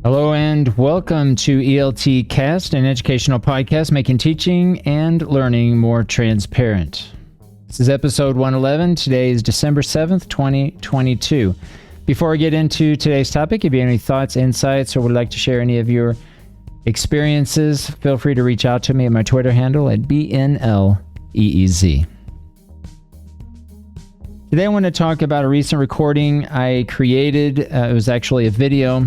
Hello and welcome to ELT Cast, an educational podcast making teaching and learning more transparent. This is episode 111. Today is December 7th, 2022. Before I get into today's topic, if you have any thoughts, insights, or would like to share any of your experiences, feel free to reach out to me at my Twitter handle at BNLEEZ. Today I want to talk about a recent recording I created. It was actually a video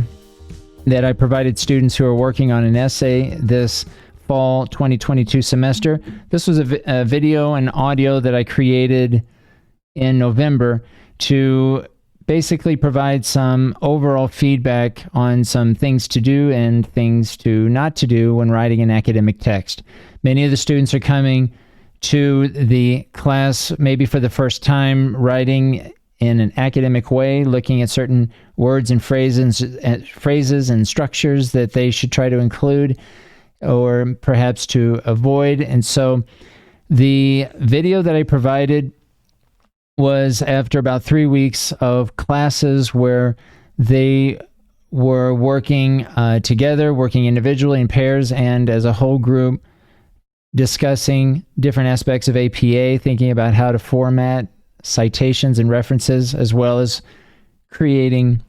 that I provided students who are working on an essay this fall 2022 semester. This was a video and audio that I created in November to basically provide some overall feedback on some things to do and things to not to do when writing an academic text. Many of the students are coming to the class maybe for the first time, writing in an academic way, looking at certain words and phrases and structures that they should try to include or perhaps to avoid. And so the video that I provided was after about 3 weeks of classes where they were working together, working individually in pairs and as a whole group, discussing different aspects of APA, thinking about how to format citations and references, as well as creating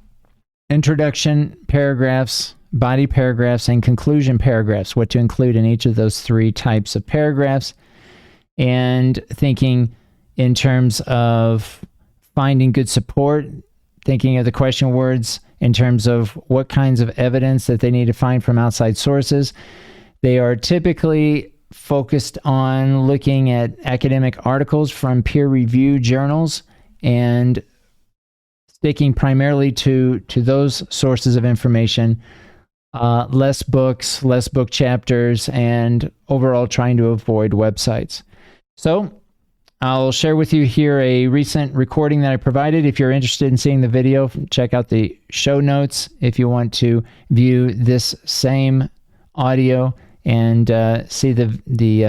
introduction paragraphs, body paragraphs, and conclusion paragraphs, what to include in each of those three types of paragraphs, and thinking in terms of finding good support, thinking of the question words in terms of what kinds of evidence that they need to find from outside sources. They are typically focused on looking at academic articles from peer-reviewed journals and sticking primarily to those sources of information, less books, less book chapters, and overall trying to avoid websites. So I'll share with you here a recent recording that I provided. If you're interested in seeing the video, check out the show notes if you want to view this same audio and see the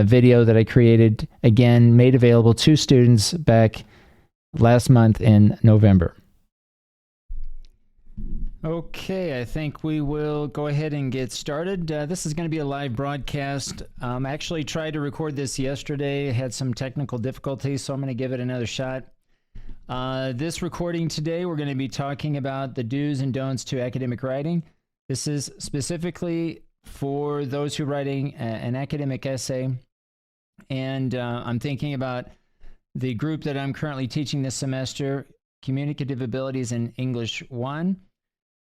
video that I created, again, made available to students back last month in November. Okay, I think we will go ahead and get started. This is going to be a live broadcast. I actually tried to record this yesterday, had some technical difficulties, so I'm going to give it another shot. This recording today, we're going to be talking about the do's and don'ts to academic writing. This is specifically for those who are writing an academic essay, and I'm thinking about the group that I'm currently teaching this semester, Communicative Abilities in English 1.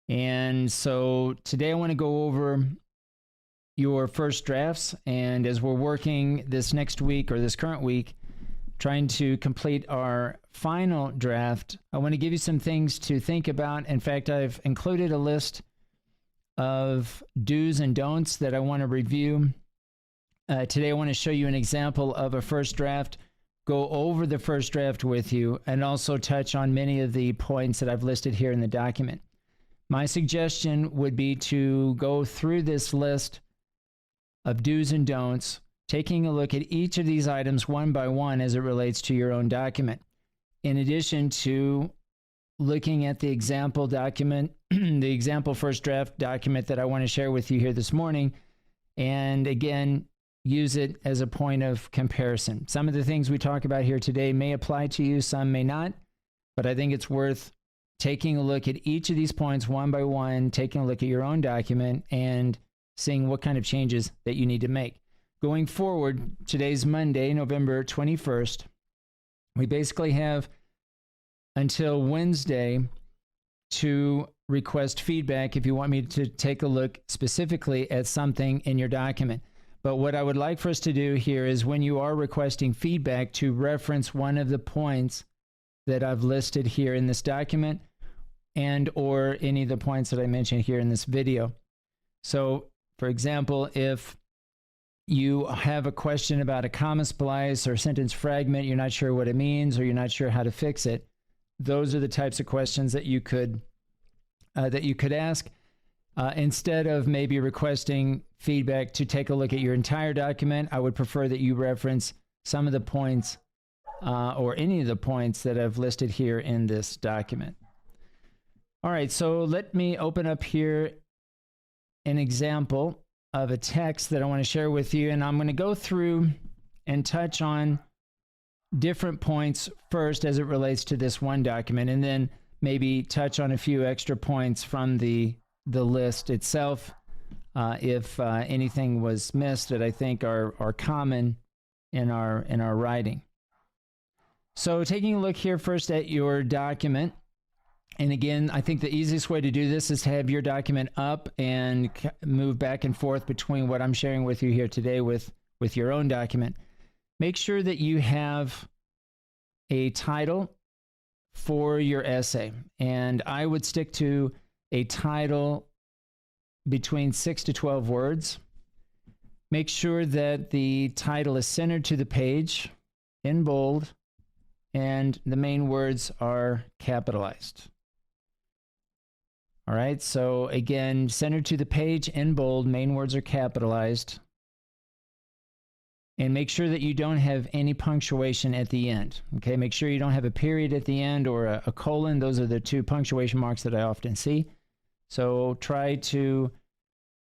And so today I want to go over your first drafts, and as we're working this next week or this current week, trying to complete our final draft, I want to give you some things to think about. In fact, I've included a list of do's and don'ts that I want to review. Today I want to show you an example of a first draft, go over the first draft with you, and also touch on many of the points that I've listed here in the document. My suggestion would be to go through this list of do's and don'ts, taking a look at each of these items one by one as it relates to your own document. In addition to looking at the example document, the example first draft document that I want to share with you here this morning, and again, use it as a point of comparison. Some of the things we talk about here today may apply to you, some may not, but I think it's worth taking a look at each of these points one by one, taking a look at your own document, and seeing what kind of changes that you need to make. Going forward, today's Monday, November 21st, we basically have until Wednesday to request feedback if you want me to take a look specifically at something in your document. But what I would like for us to do here is when you are requesting feedback to reference one of the points that I've listed here in this document and or any of the points that I mentioned here in this video. So, for example, if you have a question about a comma splice or sentence fragment, you're not sure what it means or you're not sure how to fix it, those are the types of questions that you could ask instead of maybe requesting feedback to take a look at your entire document. I would prefer that you reference some of the points or any of the points that I've listed here in this document. All right, so let me open up here an example of a text that I want to share with you, and I'm going to go through and touch on different points first as it relates to this one document, and then maybe touch on a few extra points from the list itself if anything was missed that I think are common in our writing. So taking a look here first at your document, and again, I think the easiest way to do this is to have your document up and move back and forth between what I'm sharing with you here today with your own document. Make sure that you have a title for your essay, and I would stick to a title between 6 to 12 words. Make sure that the title is centered to the page in bold and the main words are capitalized. All right, so again, centered to the page in bold, main words are capitalized. And make sure that you don't have any punctuation at the end. Okay, make sure you don't have a period at the end or a colon. Those are the two punctuation marks that I often see. So try to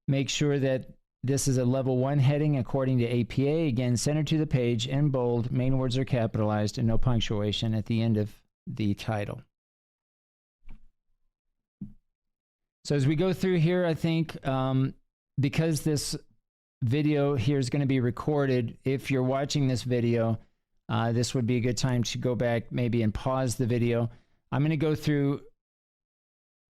make sure that this is a level 1 heading according to APA. Again, centered to the page in bold, main words are capitalized, and no punctuation at the end of the title. So as we go through here, I think because this video here is going to be recorded, if you're watching this video, this would be a good time to go back maybe and pause the video. I'm going to go through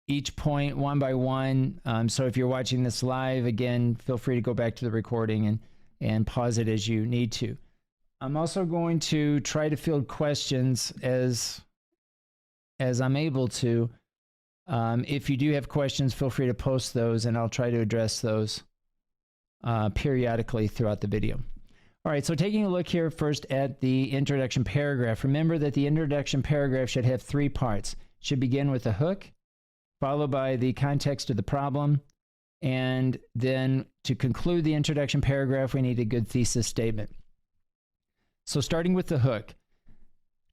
each point one by one. So if you're watching this live, again, feel free to go back to the recording and pause it as you need to. I'm also going to try to field questions as I'm able to. If you do have questions, feel free to post those and I'll try to address those periodically throughout the video. All right, so taking a look here first at the introduction paragraph. Remember that the introduction paragraph should have 3 parts. It should begin with a hook, followed by the context of the problem, and then to conclude the introduction paragraph, we need a good thesis statement. So starting with the hook,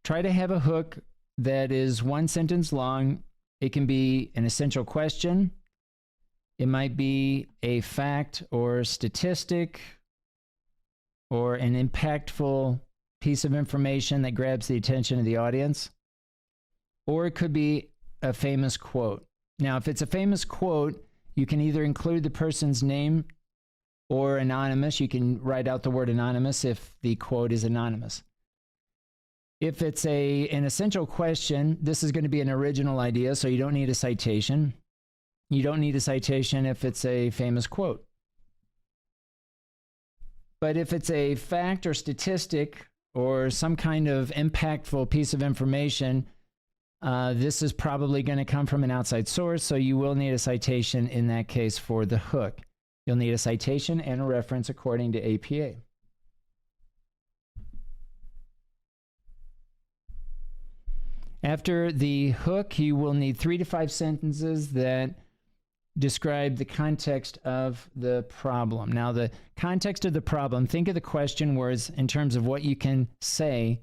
try to have a hook that is 1 sentence long. It can be an essential question. It might be a fact or statistic or an impactful piece of information that grabs the attention of the audience. Or it could be a famous quote. Now, if it's a famous quote, you can either include the person's name or anonymous. You can write out the word anonymous if the quote is anonymous. If it's an essential question, this is going to be an original idea, so you don't need a citation. You don't need a citation if it's a famous quote. But if it's a fact or statistic or some kind of impactful piece of information, this is probably going to come from an outside source, so you will need a citation in that case for the hook. You'll need a citation and a reference according to APA. After the hook, you will need 3 to 5 sentences that describe the context of the problem. Now, the context of the problem, think of the question words in terms of what you can say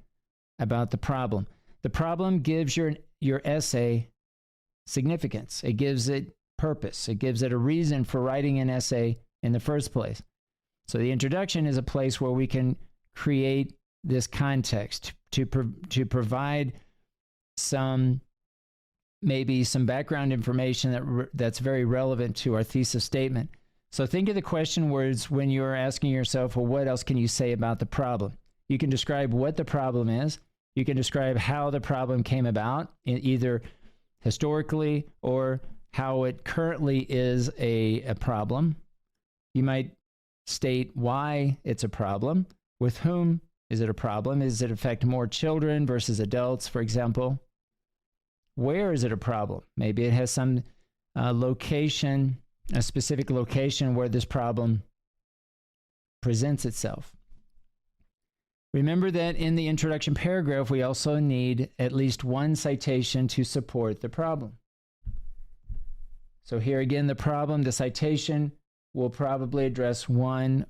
about the problem. The problem gives your essay significance. It gives it purpose. It gives it a reason for writing an essay in the first place. So the introduction is a place where we can create this context to provide maybe some background information that's very relevant to our thesis statement. So think of the question words when you're asking yourself, well, what else can you say about the problem? You can describe what the problem is. You can describe how the problem came about, either historically or how it currently is a problem. You might state why it's a problem. With whom is it a problem? Does it affect more children versus adults, for example? Where is it a problem? Maybe it has some location, a specific location where this problem presents itself. Remember that in the introduction paragraph, we also need at least 1 citation to support the problem. So here again, the problem, the citation will probably address 1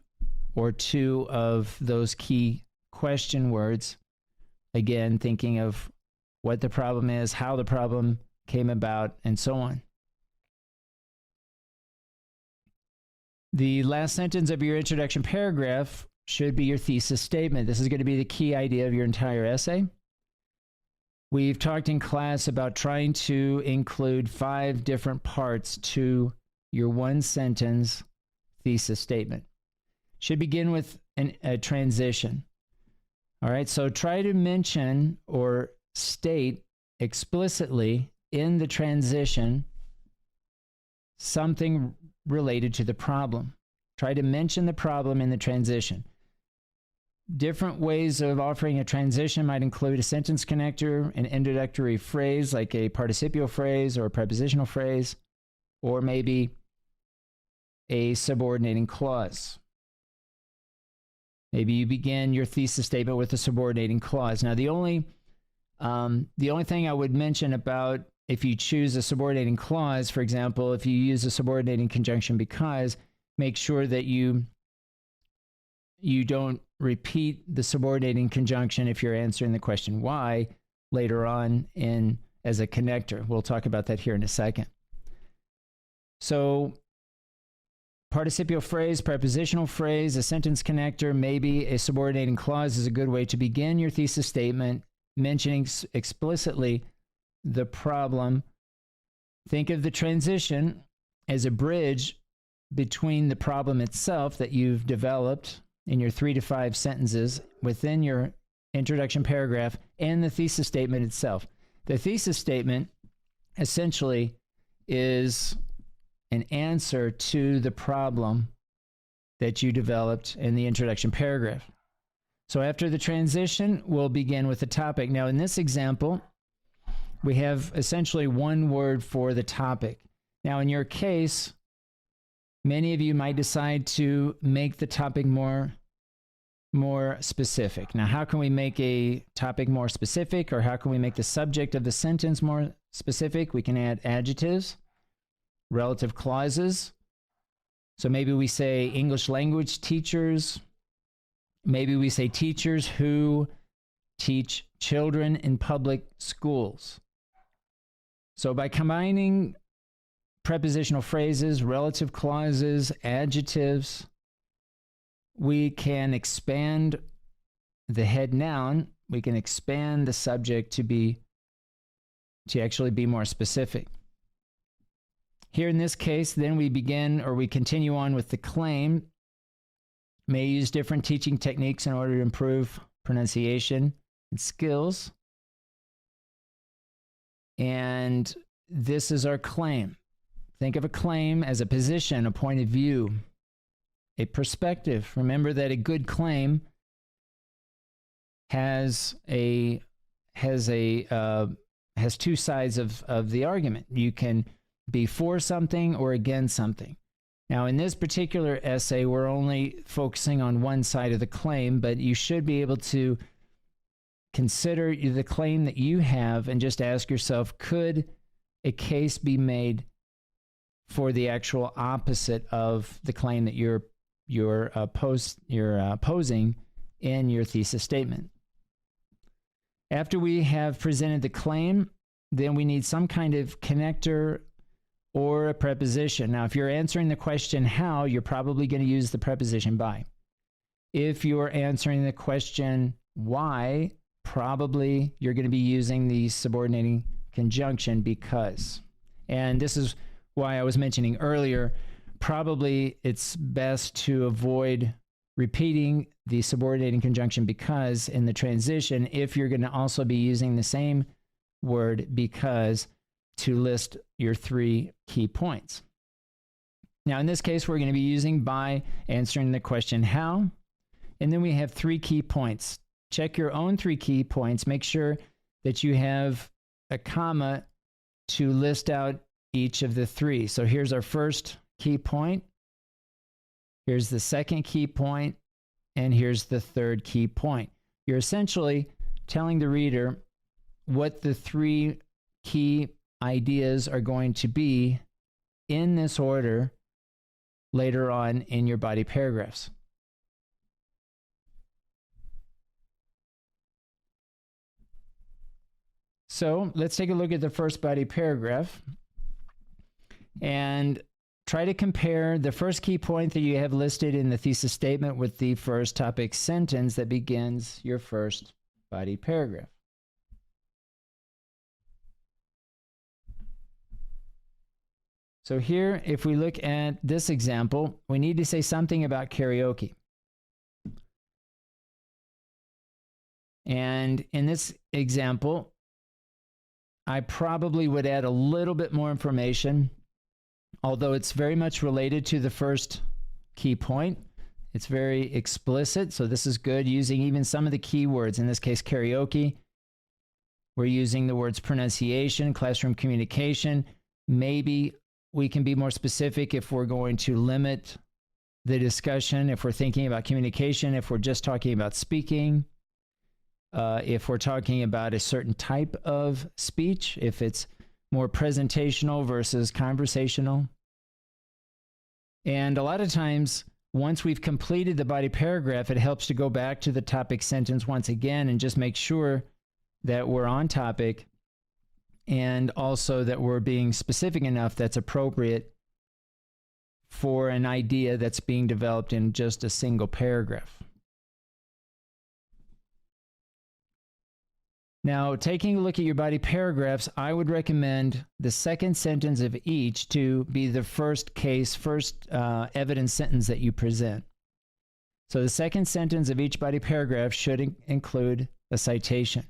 or 2 of those key question words. Again, thinking of what the problem is, how the problem came about, and so on. The last sentence of your introduction paragraph should be your thesis statement. This is going to be the key idea of your entire essay. We've talked in class about trying to include 5 different parts to your one sentence thesis statement. Should begin with a transition. All right, so try to mention or state explicitly in the transition something related to the problem. Try to mention the problem in the transition. Different ways of offering a transition might include a sentence connector, an introductory phrase like a participial phrase or a prepositional phrase, or maybe a subordinating clause. Maybe you begin your thesis statement with a subordinating clause. Now, the only thing I would mention about if you choose a subordinating clause, for example, if you use a subordinating conjunction because, make sure that you don't repeat the subordinating conjunction if you're answering the question why later on as a connector. We'll talk about that here in a second. So participial phrase, prepositional phrase, a sentence connector, maybe a subordinating clause is a good way to begin your thesis statement, mentioning explicitly the problem. Think of the transition as a bridge between the problem itself that you've developed in your 3 to 5 sentences within your introduction paragraph and the thesis statement itself. The thesis statement essentially is an answer to the problem that you developed in the introduction paragraph. So after the transition, we'll begin with the topic. Now, in this example, we have essentially one word for the topic. Now, in your case, many of you might decide to make the topic more specific. Now, how can we make a topic more specific, or how can we make the subject of the sentence more specific? We can add adjectives, relative clauses. So maybe we say English language teachers. Maybe we say teachers who teach children in public schools. So by combining prepositional phrases, relative clauses, adjectives, we can expand the head noun. We can expand the subject to actually be more specific. Here in this case, then we continue on with the claim. May use different teaching techniques in order to improve pronunciation and skills. And this is our claim. Think of a claim as a position, a point of view, a perspective. Remember that a good claim has two sides of the argument. You can be for something or against something. Now, in this particular essay, we're only focusing on one side of the claim, but you should be able to consider the claim that you have and just ask yourself, could a case be made for the actual opposite of the claim that you're posing in your thesis statement? After we have presented the claim, then we need some kind of connector or a preposition. Now, if you're answering the question how, you're probably going to use the preposition by. If you're answering the question why, probably you're going to be using the subordinating conjunction because. And this is why I was mentioning earlier, probably it's best to avoid repeating the subordinating conjunction because in the transition if you're going to also be using the same word because to list your 3 key points. Now, in this case, we're going to be using by answering the question how, and then we have 3 key points. Check your own 3 key points. Make sure that you have a comma to list out each of the 3. So here's our first key point. Here's the second key point, and here's the third key point. You're essentially telling the reader what the 3 key ideas are going to be in this order later on in your body paragraphs. So let's take a look at the first body paragraph. And try to compare the first key point that you have listed in the thesis statement with the first topic sentence that begins your first body paragraph. So here, if we look at this example, we need to say something about karaoke. And in this example, I probably would add a little bit more information, although it's very much related to the first key point. It's very explicit, so this is good, using even some of the key words. In this case, karaoke. We're using the words pronunciation, classroom communication. Maybe we can be more specific if we're going to limit the discussion, if we're thinking about communication, if we're just talking about speaking, if we're talking about a certain type of speech, if it's more presentational versus conversational. And a lot of times, once we've completed the body paragraph, it helps to go back to the topic sentence once again and just make sure that we're on topic, and also that we're being specific enough that's appropriate for an idea that's being developed in just a single paragraph. Now, taking a look at your body paragraphs, I would recommend the second sentence of each to be the first evidence sentence that you present. So the second sentence of each body paragraph should include a citation.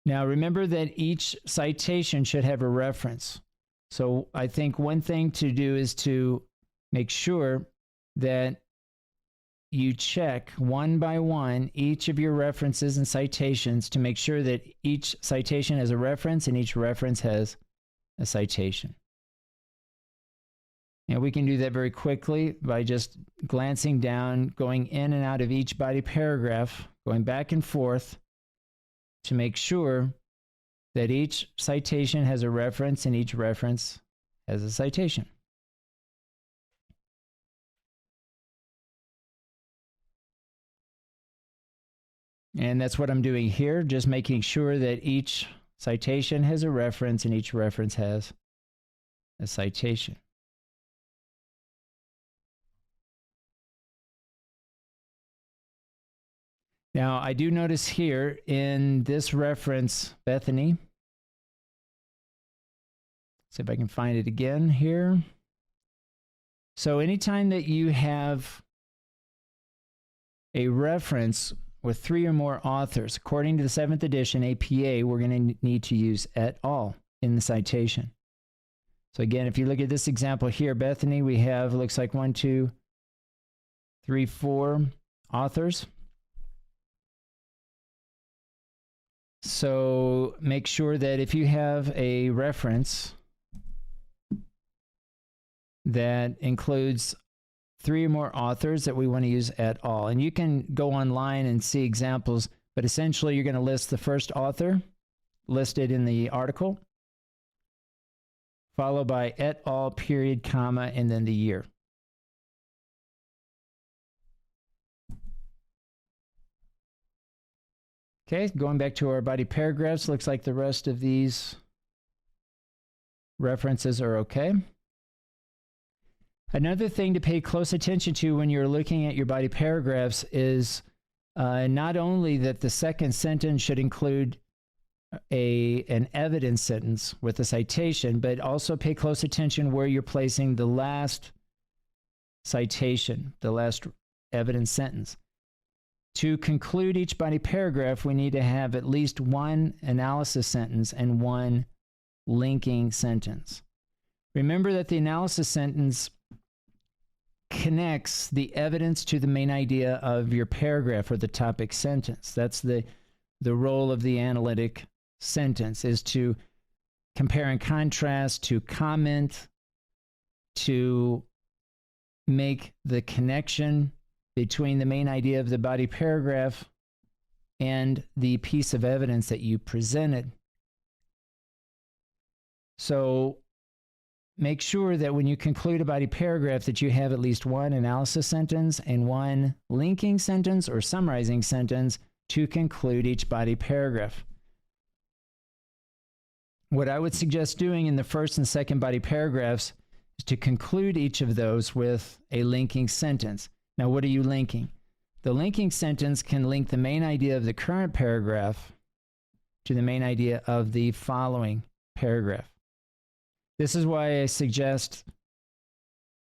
Now, remember that each citation should have a reference. So I think one thing to do is to make sure that you check one by one each of your references and citations to make sure that each citation has a reference and each reference has a citation. And we can do that very quickly by just glancing down, going in and out of each body paragraph, going back and forth to make sure that each citation has a reference and each reference has a citation. And that's what I'm doing here, just making sure that each citation has a reference and each reference has a citation. Now, I do notice here in this reference, Bethany, see if I can find it again here. So anytime that you have a reference with 3 or more authors, according to the 7th edition APA, we're going to need to use et al. In the citation. So again, if you look at this example here, Bethany, we have, looks like 1, 2, 3, 4 authors. So make sure that if you have a reference that includes 3 or more authors, that we want to use et al. And you can go online and see examples, but essentially you're going to list the first author listed in the article, followed by et al, period, comma, and then the year. Okay, going back to our body paragraphs, looks like the rest of these references are okay. Another thing to pay close attention to when you're looking at your body paragraphs is not only that the second sentence should include an evidence sentence with a citation, but also pay close attention where you're placing the last citation, the last evidence sentence. To conclude each body paragraph, we need to have at least one analysis sentence and one linking sentence. Remember that the analysis sentence connects the evidence to the main idea of your paragraph or the topic sentence. That's the role of the analytic sentence, is to compare and contrast, to comment, to make the connection between the main idea of the body paragraph and the piece of evidence that you presented. So make sure that when you conclude a body paragraph that you have at least one analysis sentence and one linking sentence or summarizing sentence to conclude each body paragraph. What I would suggest doing in the first and second body paragraphs is to conclude each of those with a linking sentence. Now, what are you linking? The linking sentence can link the main idea of the current paragraph to the main idea of the following paragraph. This is why I suggest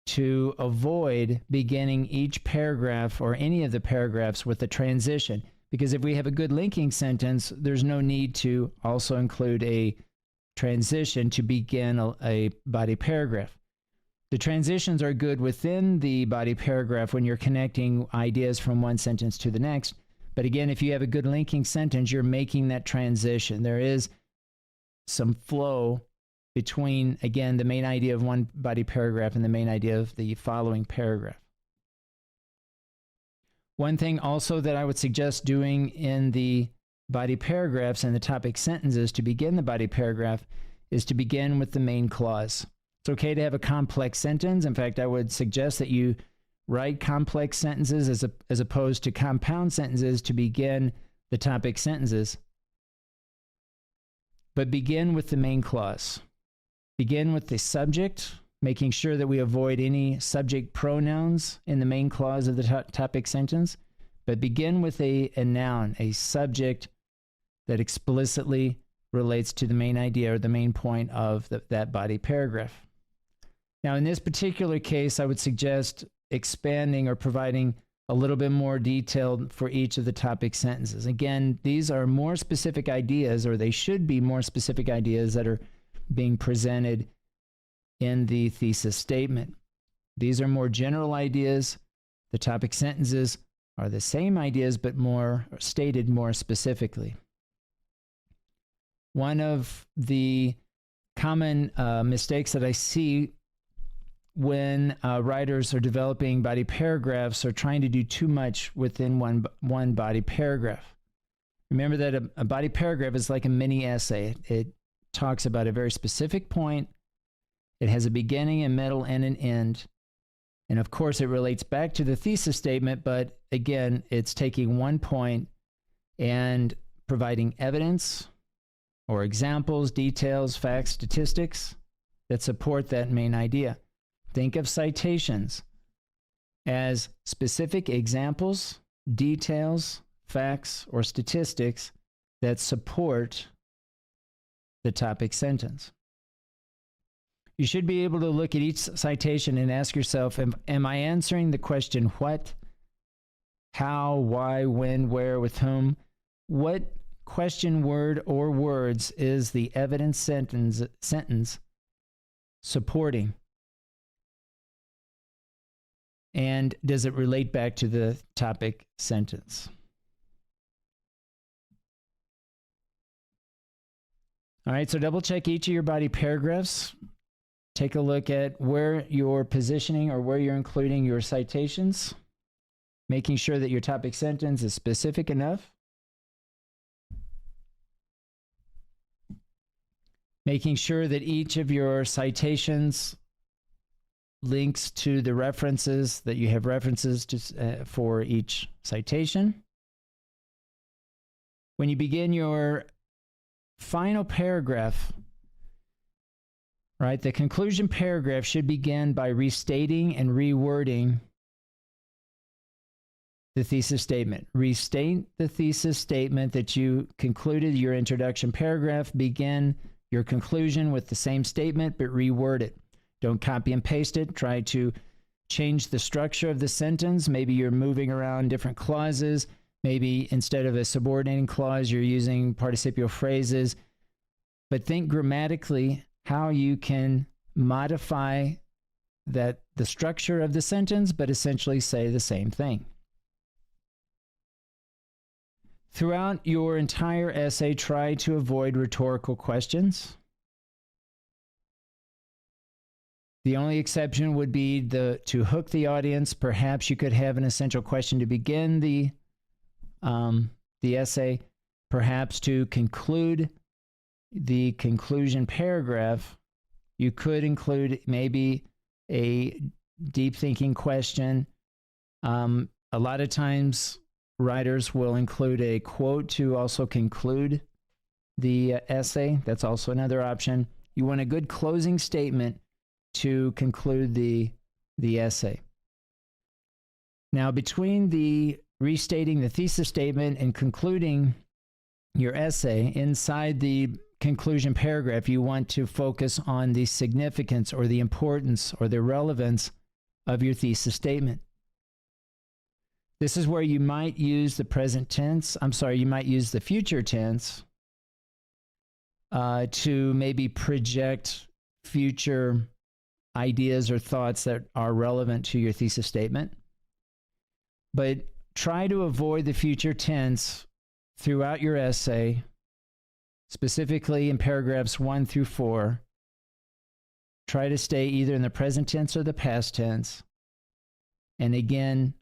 to avoid beginning each paragraph or any of the paragraphs with a transition, because if we have a good linking sentence, there's no need to also include a transition to begin a body paragraph. The transitions are good within the body paragraph when you're connecting ideas from one sentence to the next. But again, if you have a good linking sentence, you're making that transition. There is some flow between, again, the main idea of one body paragraph and the main idea of the following paragraph. One thing also that I would suggest doing in the body paragraphs and the topic sentences to begin the body paragraph is to begin with the main clause. It's okay to have a complex sentence. In fact, I would suggest that you write complex sentences as opposed to compound sentences to begin the topic sentences. But begin with the main clause. Begin with the subject, making sure that we avoid any subject pronouns in the main clause of the topic sentence. But begin with a noun, a subject that explicitly relates to the main idea or the main point of that body paragraph. Now, in this particular case, I would suggest expanding or providing a little bit more detail for each of the topic sentences. Again, these are more specific ideas, or they should be more specific ideas that are being presented in the thesis statement. These are more general ideas. The topic sentences are the same ideas, but more stated more specifically. One of the common mistakes that I see when writers are developing body paragraphs are trying to do too much within one body paragraph. Remember that a body paragraph is like a mini essay. It talks about a very specific point. It has a beginning, a middle, and an end. And of course, it relates back to the thesis statement, but again, it's taking one point and providing evidence or examples, details, facts, statistics that support that main idea. Think of citations as specific examples, details, facts, or statistics that support the topic sentence. You should be able to look at each citation and ask yourself, am I answering the question what, how, why, when, where, with whom? What question word or words is the evidence sentence supporting? And does it relate back to the topic sentence? All right, so double check each of your body paragraphs. Take a look at where you're positioning or where you're including your citations, making sure that your topic sentence is specific enough, making sure that each of your citations links to the references, that you have references to, for each citation. When you begin your final paragraph, right, the conclusion paragraph should begin by restating and rewording the thesis statement. Restate the thesis statement that you concluded your introduction paragraph. Begin your conclusion with the same statement, but reword it. Don't copy and paste it. Try to change the structure of the sentence. Maybe you're moving around different clauses. Maybe instead of a subordinating clause, you're using participial phrases. But think grammatically how you can modify the structure of the sentence, but essentially say the same thing. Throughout your entire essay, try to avoid rhetorical questions. The only exception would be to hook the audience. Perhaps you could have an essential question to begin the essay, perhaps to conclude the conclusion paragraph. You could include maybe a deep thinking question. A lot of times writers will include a quote to also conclude the essay. That's also another option. You want a good closing statement to conclude the essay. Now, between the restating the thesis statement and concluding your essay, inside the conclusion paragraph, you want to focus on the significance or the importance or the relevance of your thesis statement. This is where you might use the present tense, you might use the future tense to maybe project future ideas or thoughts that are relevant to your thesis statement. But try to avoid the future tense throughout your essay, specifically in paragraphs 1 through 4. Try to stay either in the present tense or the past tense. And again,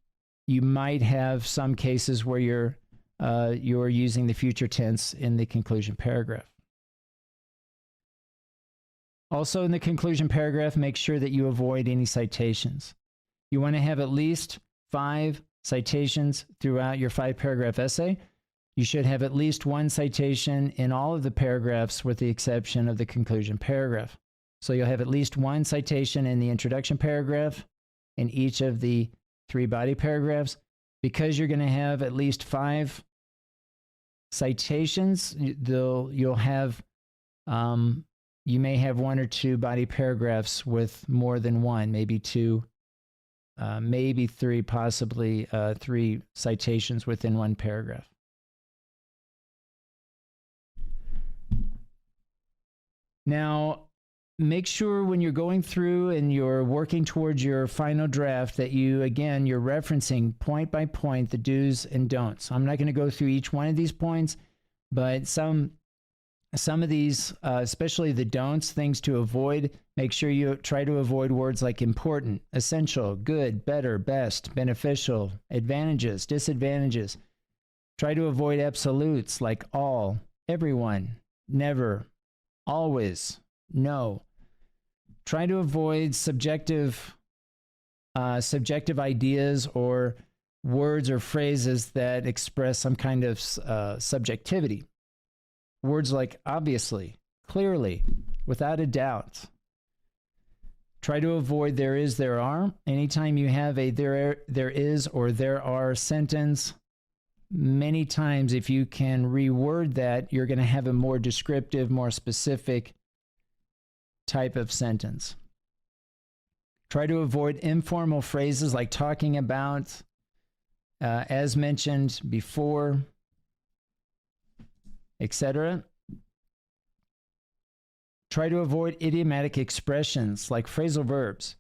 you might have some cases where you're using the future tense in the conclusion paragraph. Also, in the conclusion paragraph, make sure that you avoid any citations. You want to have at least 5 citations throughout your 5-paragraph essay. You should have at least 1 citation in all of the paragraphs with the exception of the conclusion paragraph. So you'll have at least 1 citation in the introduction paragraph in each of the 3 body paragraphs. Because you're going to have at least 5 citations, you'll have you may have 1 or 2 body paragraphs with more than 1, maybe 2, maybe 3, possibly 3 citations within 1 paragraph. Now, make sure when you're going through and you're working towards your final draft that you're referencing point by point the do's and don'ts. I'm not going to go through each one of these points, but some of these, especially the don'ts, things to avoid, make sure you try to avoid words like important, essential, good, better, best, beneficial, advantages, disadvantages. Try to avoid absolutes like all, everyone, never, always, no. Try to avoid subjective ideas or words or phrases that express some kind of subjectivity. Words like obviously, clearly, without a doubt. Try to avoid there is, there are. Anytime you have a there is or there are sentence, many times if you can reword that, you're going to have a more descriptive, more specific type of sentence. Try to avoid informal phrases like talking about, as mentioned before, etc. Try to avoid idiomatic expressions like phrasal verbs.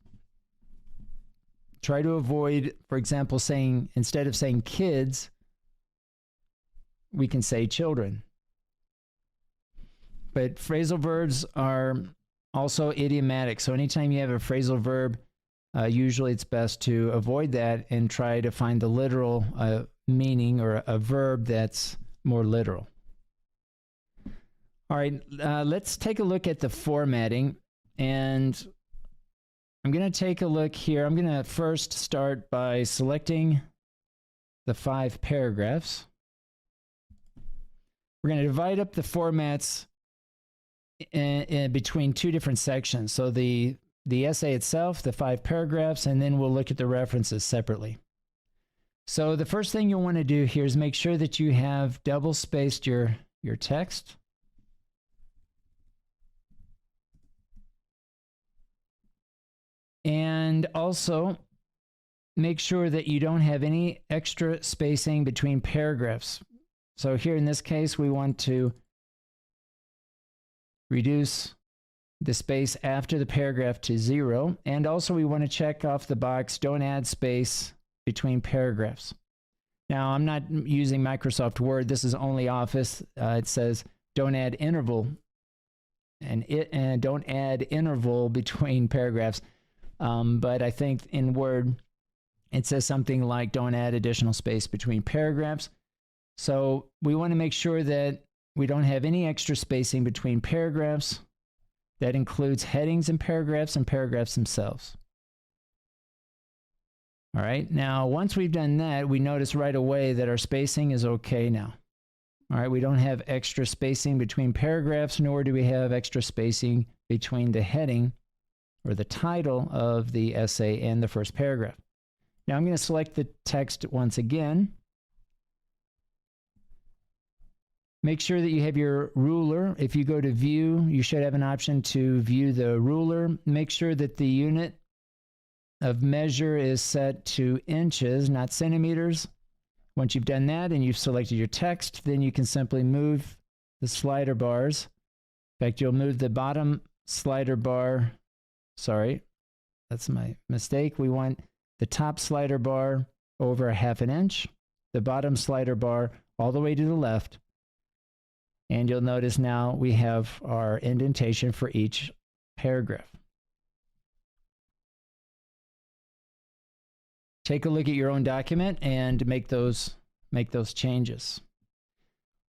Try to avoid, for example, saying, instead of saying kids, we can say children. But phrasal verbs are also idiomatic. So anytime you have a phrasal verb, usually it's best to avoid that and try to find the literal meaning or a verb that's more literal. All right, let's take a look at the formatting. And I'm going to take a look here. I'm going to first start by selecting the 5 paragraphs. We're going to divide up the formats in between 2 different sections. So the essay itself, the 5 paragraphs, and then we'll look at the references separately. So the first thing you'll want to do here is make sure that you have double spaced your text. And also make sure that you don't have any extra spacing between paragraphs. So here in this case, we want to reduce the space after the paragraph to 0. And also we want to check off the box, don't add space between paragraphs. Now, I'm not using Microsoft Word. This is only Office. It says don't add interval and don't add interval between paragraphs. But I think in Word, it says something like don't add additional space between paragraphs. So we want to make sure that we don't have any extra spacing between paragraphs. That includes headings and paragraphs themselves. All right, now once we've done that, we notice right away that our spacing is okay now. All right, we don't have extra spacing between paragraphs, nor do we have extra spacing between the heading or the title of the essay and the first paragraph. Now I'm going to select the text once again. Make sure that you have your ruler. If you go to view, you should have an option to view the ruler. Make sure that the unit of measure is set to inches, not centimeters. Once you've done that and you've selected your text, then you can simply move the slider bars. In fact, you'll move the bottom slider bar. Sorry, that's my mistake. We want the top slider bar over 1/2 inch, the bottom slider bar all the way to the left. And you'll notice now we have our indentation for each paragraph. Take a look at your own document and make those changes.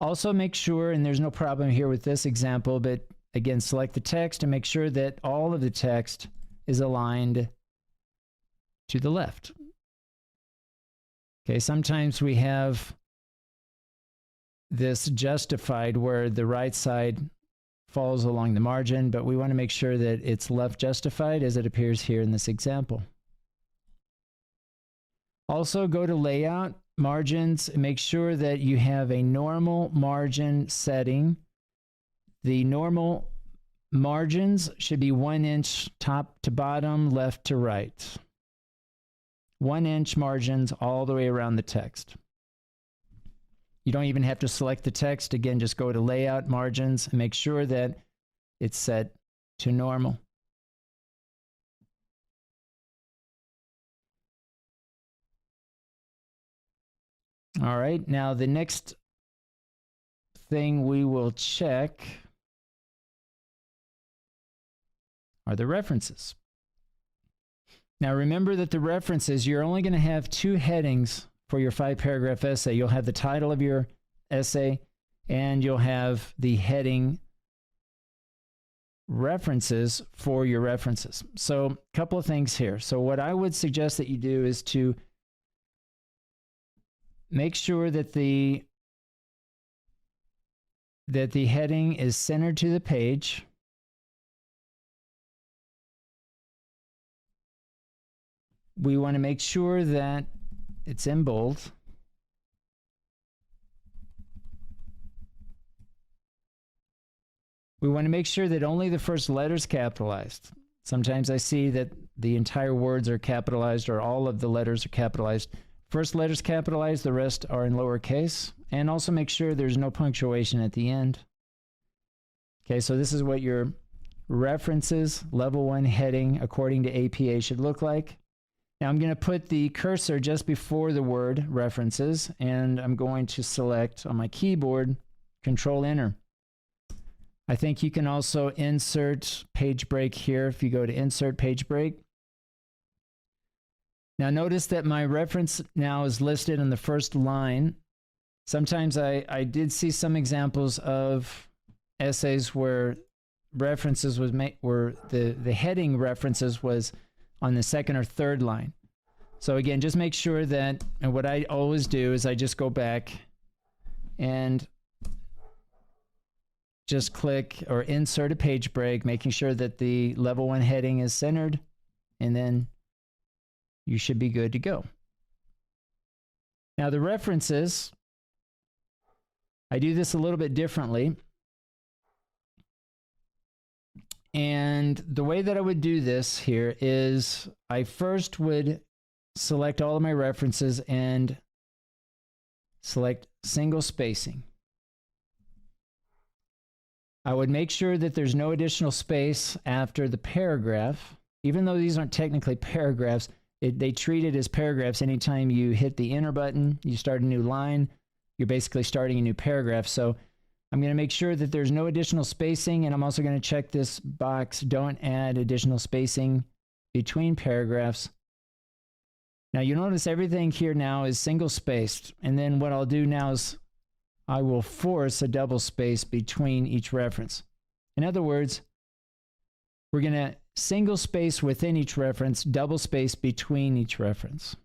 Also make sure, and there's no problem here with this example, but again, select the text and make sure that all of the text is aligned to the left. Okay, sometimes we have this justified where the right side falls along the margin, but we want to make sure that it's left justified as it appears here in this example. Also go to layout, margins, and make sure that you have a normal margin setting. The normal margins should be 1 inch top to bottom, left to right. 1 inch margins all the way around the text. You don't even have to select the text. Again, just go to layout, margins, and make sure that it's set to normal. All right, now the next thing we will check are the references. Now remember that the references, you're only going to have 2 headings for your 5-paragraph essay. You'll have the title of your essay and you'll have the heading references for your references. So a couple of things here. So what I would suggest that you do is to make sure that the heading is centered to the page. We want to make sure that it's in bold. We want to make sure that only the first letter is capitalized. Sometimes I see that the entire words are capitalized or all of the letters are capitalized. First letter's capitalized, the rest are in lowercase. And also make sure there's no punctuation at the end. Okay, so this is what your references, level 1 heading according to APA should look like. Now I'm going to put the cursor just before the word references, and I'm going to select on my keyboard, Control-Enter. I think you can also insert page break here if you go to Insert Page Break. Now notice that my reference now is listed on the first line. Sometimes I did see some examples of essays where references was where the heading references was on the second or third line. So again, just make sure that, and what I always do is I just go back and just click or insert a page break, making sure that the level 1 heading is centered, and then you should be good to go. Now the references, I do this a little bit differently. And the way that I would do this here is I first would select all of my references and select single spacing. I would make sure that there's no additional space after the paragraph. Even though these aren't technically paragraphs, they treat it as paragraphs. Anytime you hit the enter button, you start a new line, you're basically starting a new paragraph. So I'm going to make sure that there's no additional spacing, and I'm also going to check this box, don't add additional spacing between paragraphs. Now you notice everything here now is single spaced, and then what I'll do now is I will force a double space between each reference. In other words, we're going to single space within each reference, double space between each reference.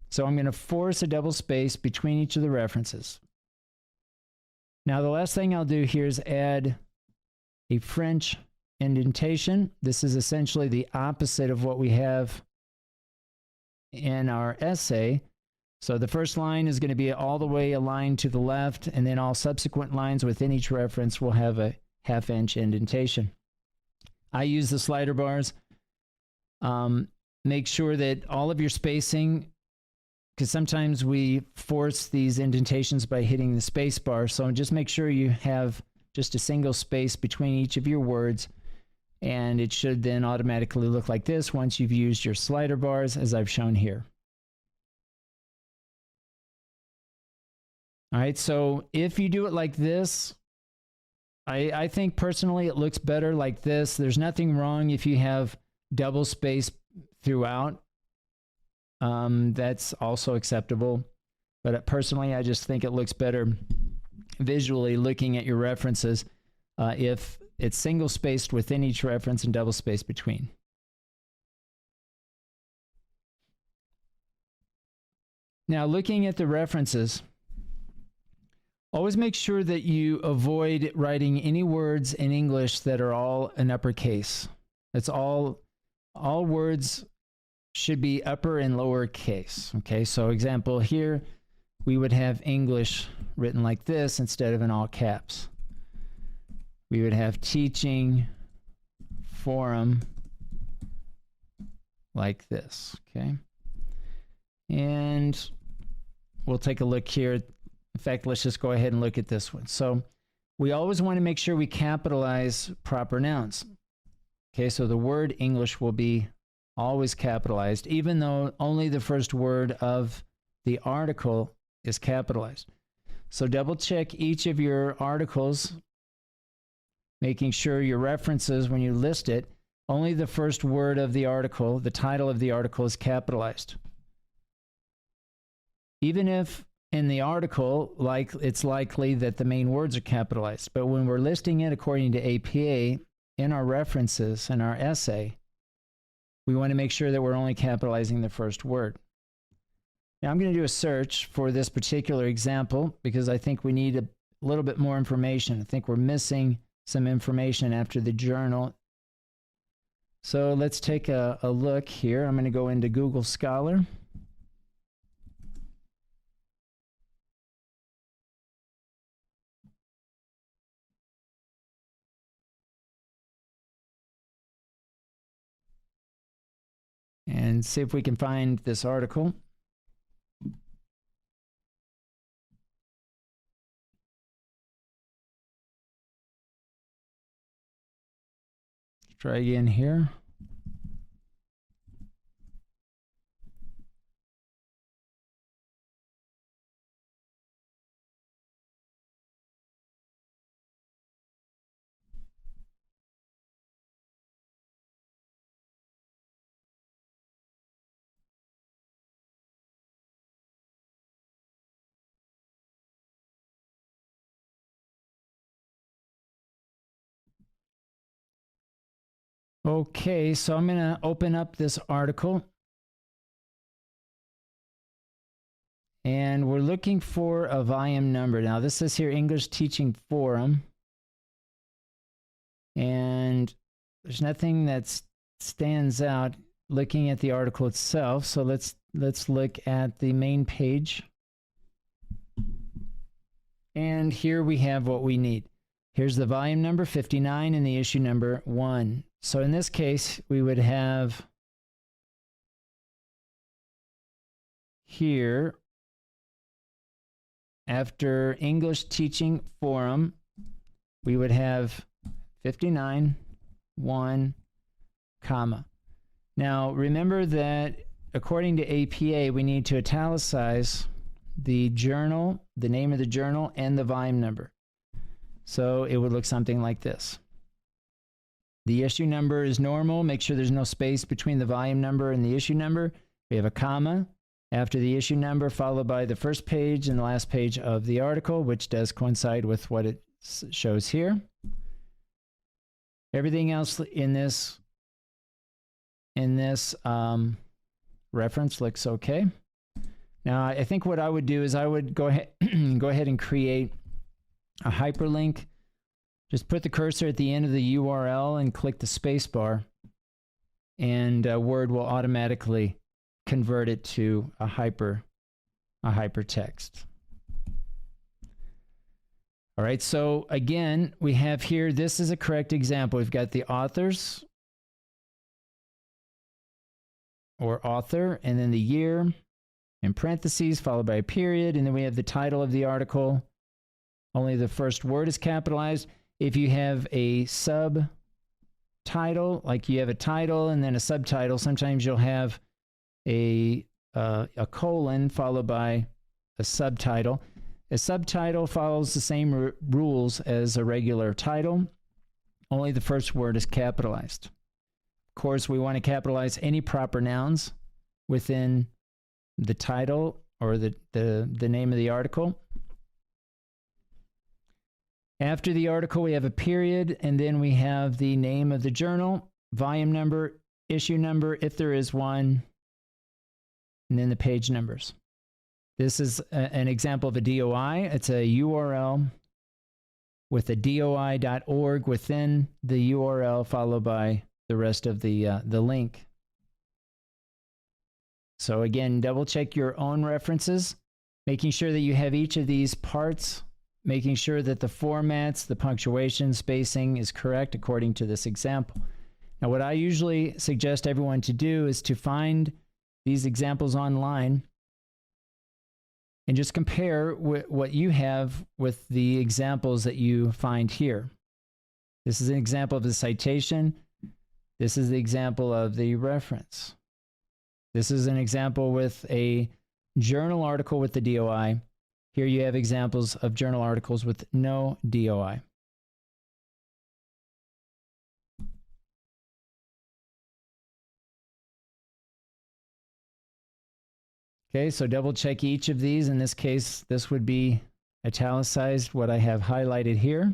So I'm going to force a double space between each of the references. Now the last thing I'll do here is add a French indentation. This is essentially the opposite of what we have in our essay. So the first line is going to be all the way aligned to the left, and then all subsequent lines within each reference will have a 1/2 inch indentation. I use the slider bars. Make sure that all of your spacing, because sometimes we force these indentations by hitting the space bar, so just make sure you have just a single space between each of your words, and it should then automatically look like this once you've used your slider bars as I've shown here. All right, so if you do it like this, I think personally it looks better like this. There's nothing wrong if you have double space throughout. That's also acceptable. But personally, I just think it looks better visually looking at your references if it's single spaced within each reference and double spaced between. Now, looking at the references, always make sure that you avoid writing any words in English that are all in uppercase. That's all words should be upper and lower case. Okay, so example here, we would have English written like this instead of in all caps. We would have teaching forum like this, okay? And we'll take a look here. In fact, let's just go ahead and look at this one. So we always want to make sure we capitalize proper nouns. Okay, so the word English will be always capitalized, even though only the first word of the article is capitalized. So double check each of your articles, making sure your references, when you list it, only the first word of the article, the title of the article, is capitalized. Even if in the article, it's likely that the main words are capitalized. But when we're listing it according to APA, in our references, in our essay, we want to make sure that we're only capitalizing the first word. Now I'm going to do a search for this particular example because I think we need a little bit more information. I think we're missing some information after the journal. So let's take a look here. I'm going to go into Google Scholar. And see if we can find this article. Let's try again here. Okay, so I'm going to open up this article. And we're looking for a volume number. Now, this says here English Teaching Forum. And there's nothing that stands out looking at the article itself. So let's look at the main page. And here we have what we need. Here's the volume number 59 and the issue number 1. So in this case, we would have here, after English Teaching Forum, we would have 59, 1, comma. Now, remember that according to APA, we need to italicize the journal, the name of the journal, and the volume number. So it would look something like this. The issue number is normal. Make sure there's no space between the volume number and the issue number. We have a comma after the issue number, followed by the first page and the last page of the article, which does coincide with what it shows here. Everything else in this reference looks okay. Now, I think what I would do is I would go ahead and create a hyperlink Just put the cursor at the end of the URL and click the space bar, and Word will automatically convert it to a hypertext. All right, so again, we have here, this is a correct example. We've got the authors or author, and then the year in parentheses, followed by a period, and then we have the title of the article. Only the first word is capitalized. If you have a subtitle, like you have a title and then a subtitle, sometimes you'll have a colon followed by a subtitle. A subtitle follows the same rules as a regular title. Only the first word is capitalized. Of course, we want to capitalize any proper nouns within the title or the name of the article. After the article, we have a period, and then we have the name of the journal, volume number, issue number, if there is one, and then the page numbers. This is an example of a DOI. It's a URL with a doi.org within the URL, followed by the rest of the link. So again, double check your own references, making sure that you have each of these parts, making sure that the formats, the punctuation, spacing is correct according to this example. Now, what I usually suggest everyone to do is to find these examples online and just compare what you have with the examples that you find here. This is an example of the citation. This is the example of the reference. This is an example with a journal article with the DOI. Here you have examples of journal articles with no DOI. Okay, so double check each of these. In this case, this would be italicized, what I have highlighted here.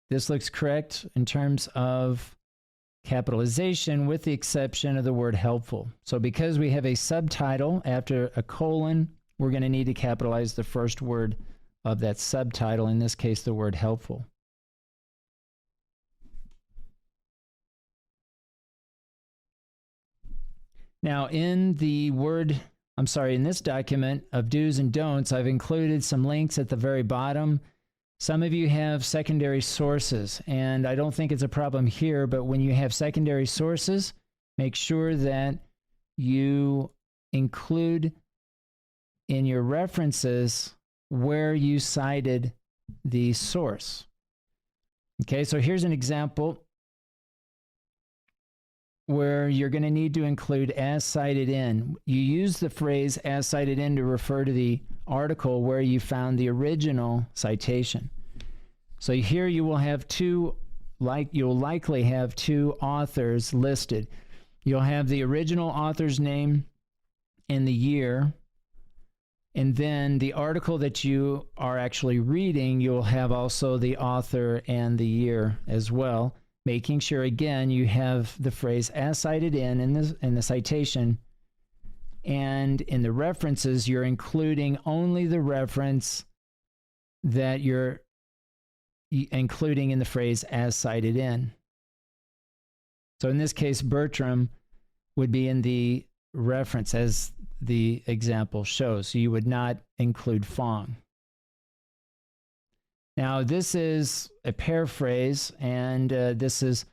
This looks correct in terms of capitalization with the exception of the word helpful. So because we have a subtitle after a colon, we're going to need to capitalize the first word of that subtitle, in this case, the word helpful. Now in this document of do's and don'ts, I've included some links at the very bottom. Some of you have secondary sources, and I don't think it's a problem here, but when you have secondary sources, make sure that you include in your references where you cited the source. Okay, so here's an example where you're going to need to include as cited in. You use the phrase as cited in to refer to the article where you found the original citation. So here you will have you'll likely have two authors listed. You'll have the original author's name and the year, and then the article that you are actually reading, you'll have also the author and the year as well, making sure again you have the phrase as cited in the citation, and in the references you're including only the reference that you're including in the phrase as cited in. So in this case, Bertram would be in the reference as the example shows. So you would not include Fong. Now this is a paraphrase, and this is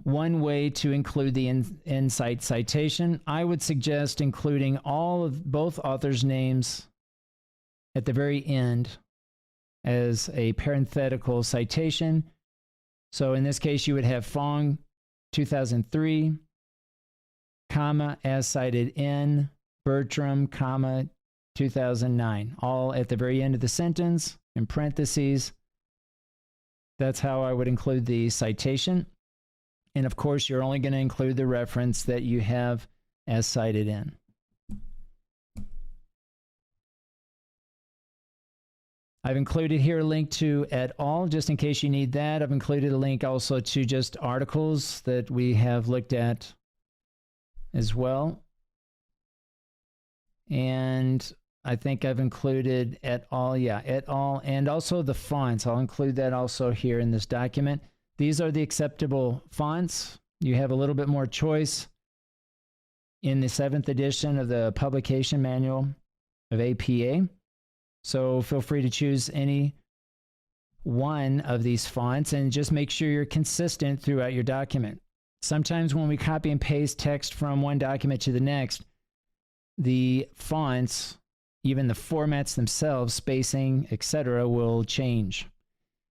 one way to include the insight citation. I would suggest including both authors' names at the very end as a parenthetical citation. So in this case, you would have Fong 2003, comma, as cited in, Bertram, comma, 2009, all at the very end of the sentence in parentheses. That's how I would include the citation. And of course, you're only going to include the reference that you have as cited in. I've included here a link to et al, just in case you need that. I've included a link also to just articles that we have looked at as well. And I think I've included et al. Yeah, et al. And also the fonts. I'll include that also here in this document. These are the acceptable fonts. You have a little bit more choice in the 7th edition of the publication manual of APA. So feel free to choose any one of these fonts and just make sure you're consistent throughout your document. Sometimes when we copy and paste text from one document to the next, the fonts, even the formats themselves, spacing, etc., will change.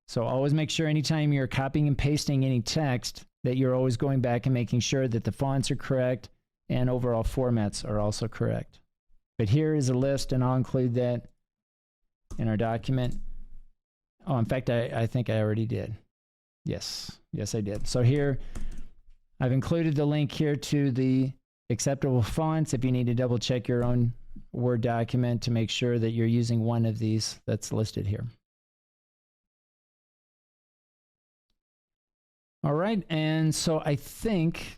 So always make sure anytime you're copying and pasting any text that you're always going back and making sure that the fonts are correct and overall formats are also correct. But here is a list, and I'll include that in our document. Oh, in fact, I think I already did. Yes, I did. So here, I've included the link here to the acceptable fonts if you need to double check your own Word document to make sure that you're using one of these that's listed here. All right, and so I think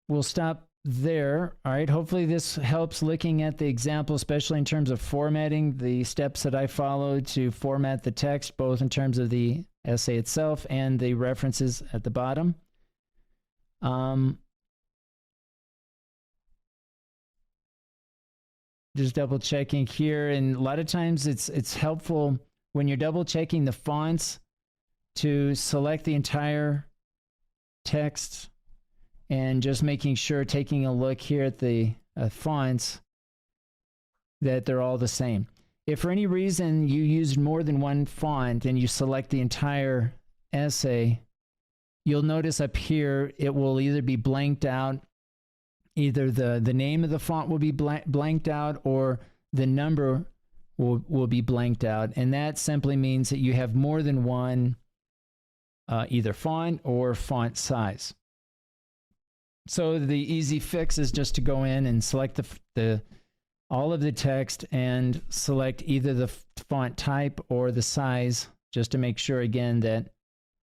we'll stop there. All right, hopefully this helps looking at the example, especially in terms of formatting, the steps that I followed to format the text, both in terms of the essay itself and the references at the bottom. Just double checking here, and a lot of times it's helpful when you're double checking the fonts to select the entire text and just making sure, taking a look here at the fonts, that they're all the same. If for any reason you used more than one font and you select the entire essay, you'll notice up here it will either be blanked out, either the name of the font will be blanked out, or the number will be blanked out. And that simply means that you have more than one either font or font size. So the easy fix is just to go in and select all of the text and select either the font type or the size, just to make sure again that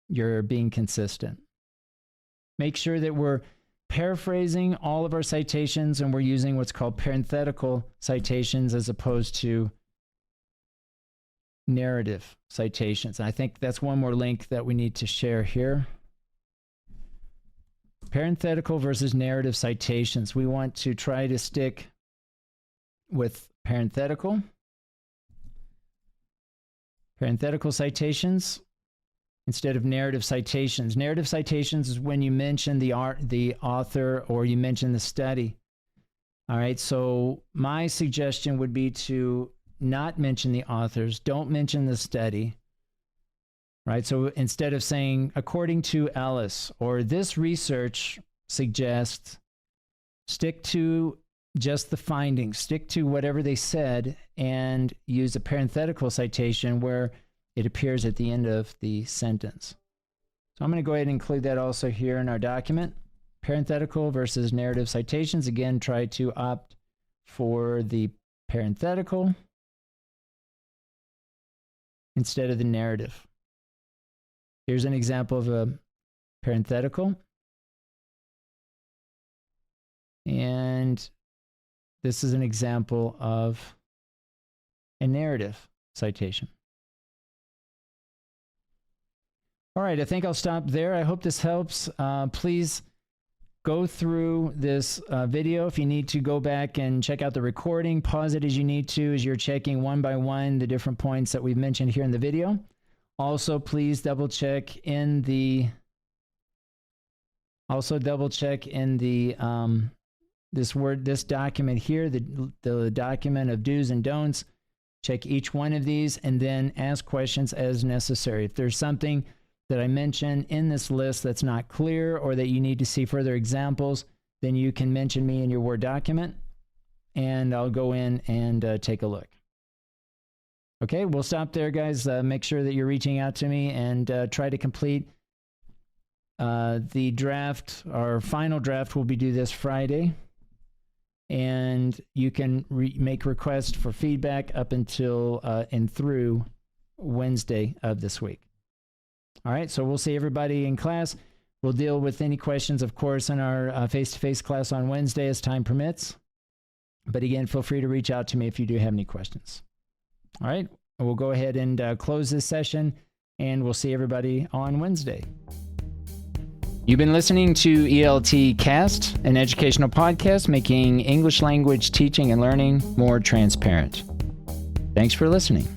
you're being consistent. Make sure that we're paraphrasing all of our citations and we're using what's called parenthetical citations as opposed to narrative citations. And I think that's one more link that we need to share here. Parenthetical versus narrative citations. We want to try to stick with parenthetical citations instead of narrative citations. Narrative citations is when you mention the author or you mention the study. All right, so my suggestion would be to not mention the authors, don't mention the study. Right, so instead of saying, according to Ellis, or this research suggests, stick to just the findings, stick to whatever they said, and use a parenthetical citation where it appears at the end of the sentence. So I'm going to go ahead and include that also here in our document. Parenthetical versus narrative citations. Again, try to opt for the parenthetical instead of the narrative. Here's an example of a parenthetical. And this is an example of a narrative citation. All right, I think I'll stop there. I hope this helps. Please go through this video. If you need to go back and check out the recording, pause it as you need to as you're checking one by one the different points that we've mentioned here in the video. Also, please double check in the this document here, the document of do's and don'ts. Check each one of these and then ask questions as necessary. If there's something that I mentioned in this list that's not clear or that you need to see further examples, then you can mention me in your Word document and I'll go in and take a look. Okay, we'll stop there, guys. Make sure that you're reaching out to me and try to complete the draft. Our final draft will be due this Friday. And you can make requests for feedback up until and through Wednesday of this week. All right, so we'll see everybody in class. We'll deal with any questions, of course, in our face-to-face class on Wednesday as time permits. But again, feel free to reach out to me if you do have any questions. All right, we'll go ahead and close this session, and we'll see everybody on Wednesday. You've been listening to ELT Cast, an educational podcast making English language teaching and learning more transparent. Thanks for listening.